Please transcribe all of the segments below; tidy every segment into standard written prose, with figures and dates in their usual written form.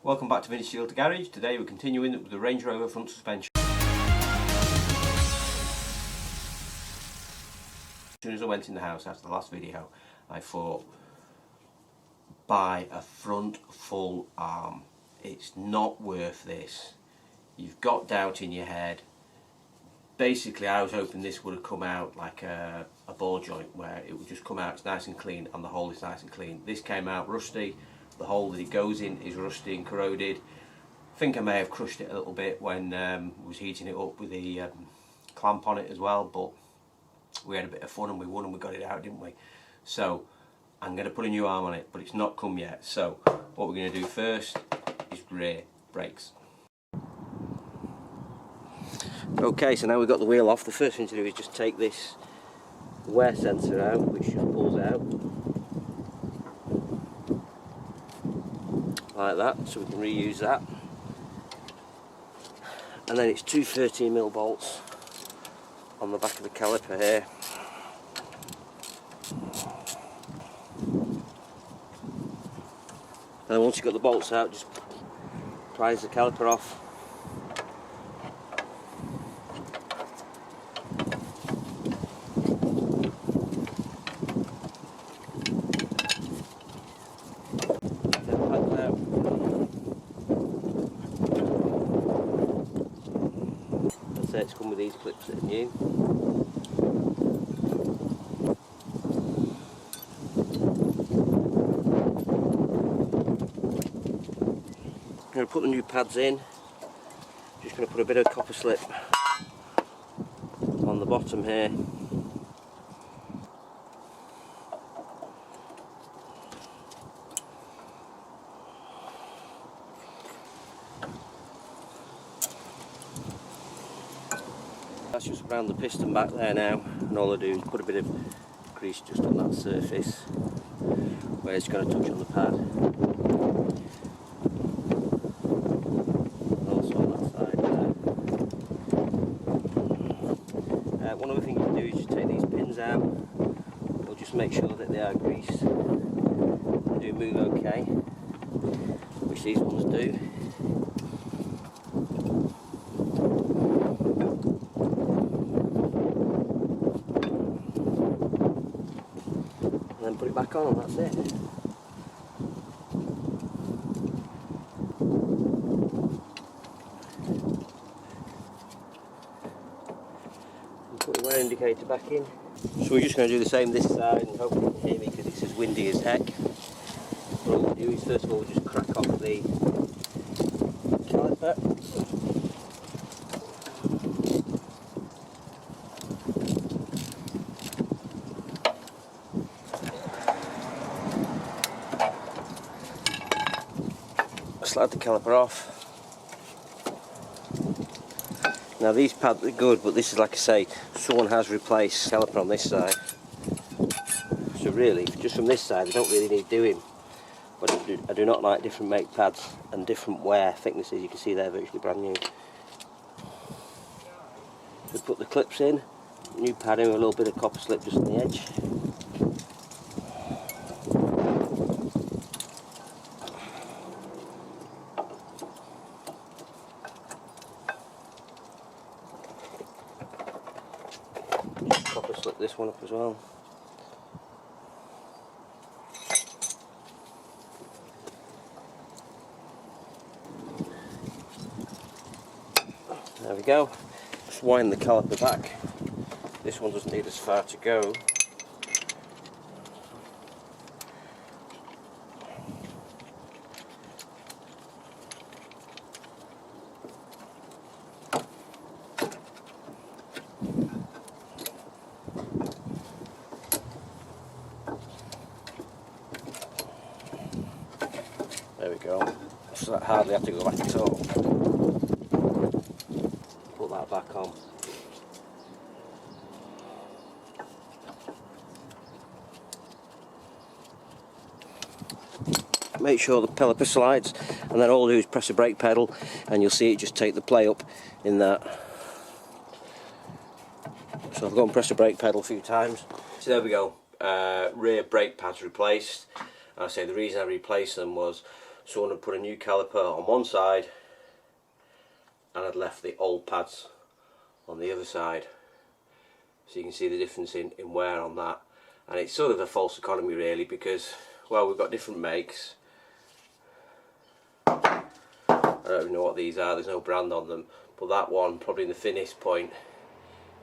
Welcome back to Vintage Shield Garage. Today we're continuing with the Range Rover front suspension. As soon as I went in the house after the last video, I thought, buy a front full arm. It's not worth this. You've got doubt in your head. Basically, I was hoping this would have come out like a ball joint, where it would just come out nice and clean and the hole is nice and clean. This came out rusty. The hole that it goes in is rusty and corroded. I think I may have crushed it a little bit when I was heating it up with the clamp on it as well, but we had a bit of fun and we won and we got it out, didn't we? So I'm going to put a new arm on it, but it's not come yet. So what we're going to do first is rear brakes. Okay, so now we've got the wheel off. The first thing to do is just take this wear sensor out, which just pulls out like that, so we can reuse that. And then it's two 13mm bolts on the back of the caliper here. And then once you've got the bolts out, just prise the caliper off. It's come with these clips that are new. I'm going to put the new pads in. Just going to put a bit of copper slip on the bottom here. That's just around the piston back there now, and all I do is put a bit of grease just on that surface where it's going to touch on the pad, and also on that side there. One other thing you can do is just take these pins out. We'll just make sure that they are greased. They do move okay, which these ones do. Put it back on and that's it. And put the wear indicator back in. So we're just going to do the same this side, and hopefully you can hear me because it's as windy as heck. What I'm going to do is first of all just crack off the caliper. Slide the caliper off. Now these pads are good, but this is, like I say, someone has replaced caliper on this side. So really, just from this side, they don't really need doing. But I do not like different make pads and different wear thicknesses. You can see they're virtually brand new. So put the clips in, new pad in with a little bit of copper slip just on the edge. Copper slip this one up as well. There we go. Just wind the caliper back. This one doesn't need as far to go. There we go. So that hardly have to go back at all. Put that back on. Make sure the caliper slides, and then all I do is press the brake pedal and you'll see it just take the play up in that. So I've gone and pressed the brake pedal a few times. So there we go, rear brake pads replaced. I say the reason I replaced them was So I'm going to put a new caliper on one side, and I'd left the old pads on the other side, so you can see the difference in wear on that. And it's sort of a false economy really, because, well, we've got different makes. I don't even know what these are, there's no brand on them, but that one, probably in the finish point,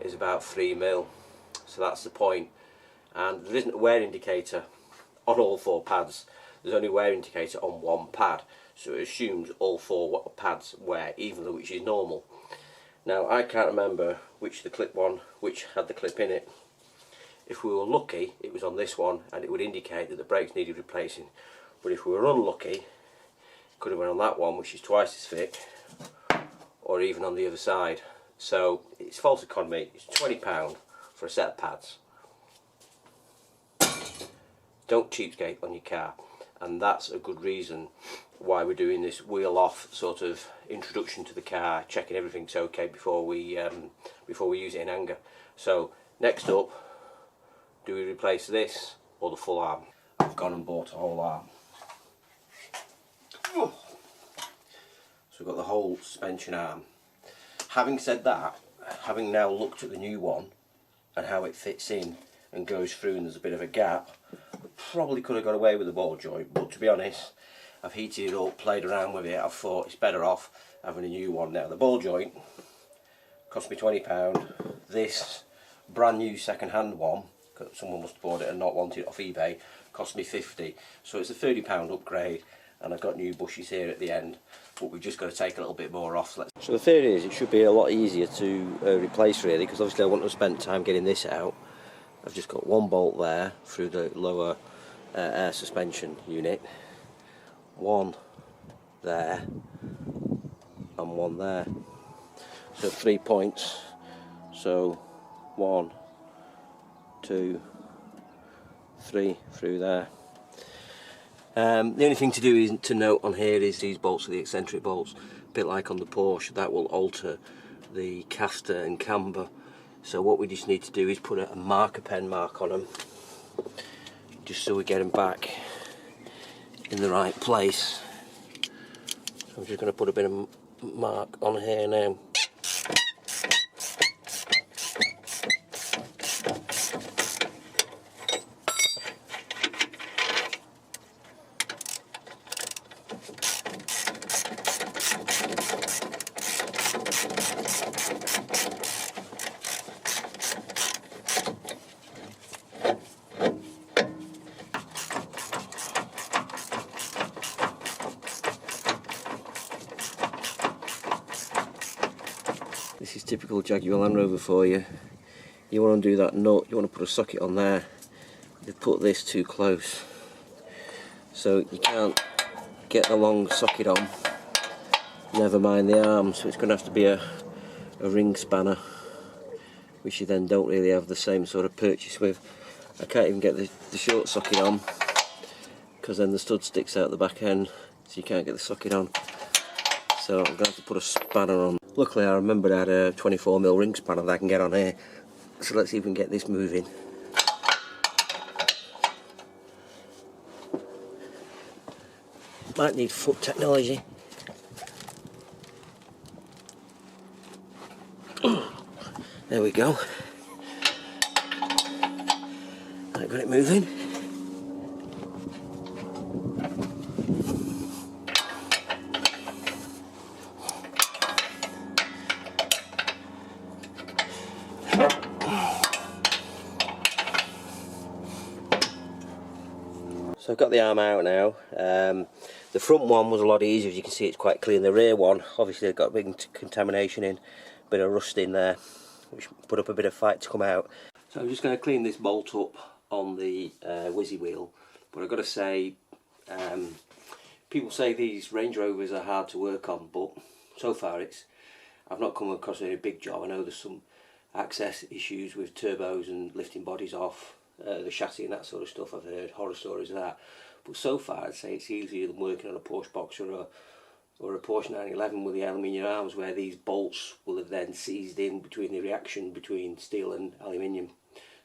is about 3mm, so that's the point. And there isn't a wear indicator on all 4 pads, there's only a wear indicator on one pad, so it assumes all 4 pads wear evenly, which is normal. Now I can't remember which had the clip in it. If we were lucky, it was on this one, and it would indicate that the brakes needed replacing. But if we were unlucky, it could have been on that one, which is twice as thick, or even on the other side. So it's false economy. It's £20 for a set of pads. Don't cheapskate on your car, and that's a good reason why we're doing this wheel off sort of introduction to the car, checking everything's okay before we use it in anger. So next up, do we replace this or the full arm? I've gone and bought a whole arm. So we've got the whole suspension arm. Having said that, having now looked at the new one and how it fits in and goes through, and there's a bit of a gap, I probably could have got away with the ball joint, but to be honest, I've heated it up, played around with it, I've thought it's better off having a new one now. The ball joint cost me £20. This brand new second-hand one, because someone must have bought it and not wanted it off eBay, cost me £50. So it's a £30 upgrade, and I've got new bushes here at the end, but we've just got to take a little bit more off. So the theory is it should be a lot easier to replace really, because obviously I wouldn't have spent time getting this out. I've just got one bolt there through the lower air suspension unit, one there and one there, so 3 points, so 1, 2, 3 through there. The only thing to do is to note on here is these bolts are the eccentric bolts, a bit like on the Porsche. That will alter the caster and camber, so what we just need to do is put a marker pen mark on them, just so we get them back in the right place. So I'm just going to put a bit of mark on here now. This is typical Jaguar Land Rover for you. You want to do that nut, you want to put a socket on there. They've put this too close, so you can't get the long socket on, never mind the arm, so it's going to have to be a ring spanner, which you then don't really have the same sort of purchase with. I can't even get the short socket on, because then the stud sticks out the back end, so you can't get the socket on. So I'm going to have to put a spanner on. Luckily I remembered I had a 24mm ring spanner that I can get on here. So let's see if we can get this moving. Might need foot technology. There we go. I got it moving. So I've got the arm out now. The front one was a lot easier, as you can see it's quite clean. The rear one, obviously got a big contamination in, a bit of rust in there, which put up a bit of fight to come out. So I'm just going to clean this bolt up on the Wizzy wheel, but I've got to say, people say these Range Rovers are hard to work on, but so far I've not come across any big job. I know there's some access issues with turbos and lifting bodies off, the chassis and that sort of stuff. I've heard horror stories of that, but so far I'd say it's easier than working on a Porsche Boxer or a Porsche 911 with the aluminium arms, where these bolts will have then seized in between the reaction between steel and aluminium.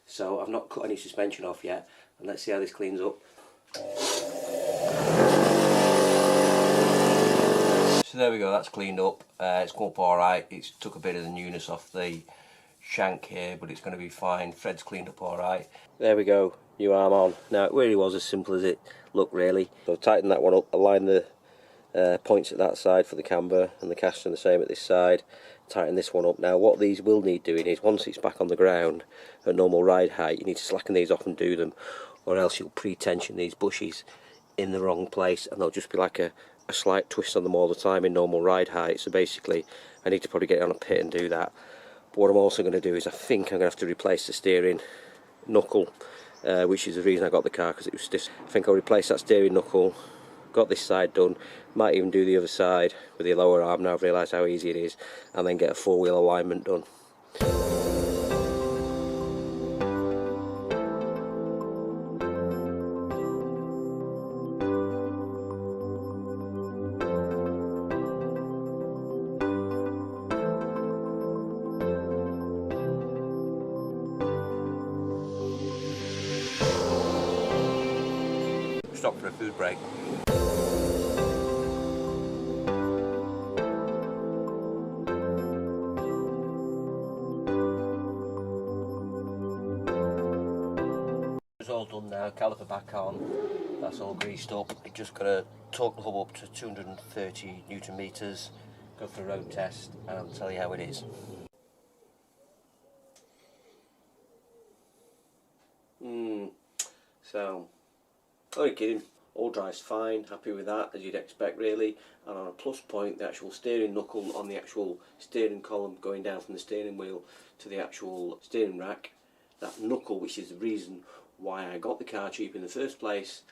So I've not cut any suspension off yet, and let's see how this cleans up. there we go, that's cleaned up. It's come up alright. It's took a bit of the newness off the shank here, but it's going to be fine. Thread's cleaned up alright. There we go, new arm on. Now it really was as simple as it looked really. So tighten that one up, align the points at that side for the camber, and the caster the same at this side. Tighten this one up. Now what these will need doing is, once it's back on the ground at normal ride height, you need to slacken these off and do them, or else you'll pre-tension these bushes in the wrong place and they'll just be like a slight twist on them all the time in normal ride height. So basically I need to probably get on a pit and do that. But what I'm also going to do is, I think I'm going to have to replace the steering knuckle, which is the reason I got the car, because it was stiff. I think I'll replace that steering knuckle. Got this side done, might even do the other side with the lower arm now I've realised how easy it is, and then get a four-wheel alignment done. Stop for a food break. It's all done now, caliper back on, that's all greased up. You just got to torque the hub up to 230 Newton meters, go for a road test, and I'll tell you how it is. So, only kidding, all drives fine, happy with that, as you'd expect really. And on a plus point, the actual steering knuckle on the actual steering column going down from the steering wheel to the actual steering rack, that knuckle, which is the reason why I got the car cheap in the first place,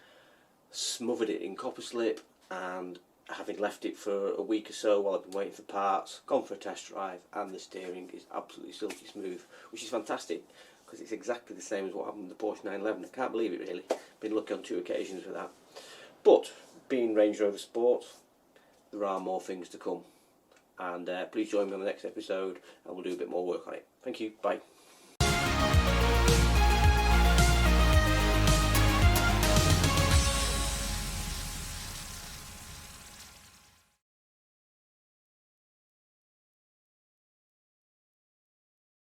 smothered it in copper slip, and having left it for a week or so while I've been waiting for parts, gone for a test drive, and the steering is absolutely silky smooth, which is fantastic, because it's exactly the same as what happened with the Porsche 911. I can't believe it really. Been lucky on 2 occasions with that. But being Range Rover Sport, there are more things to come, and please join me on the next episode and we'll do a bit more work on it. Thank you, bye.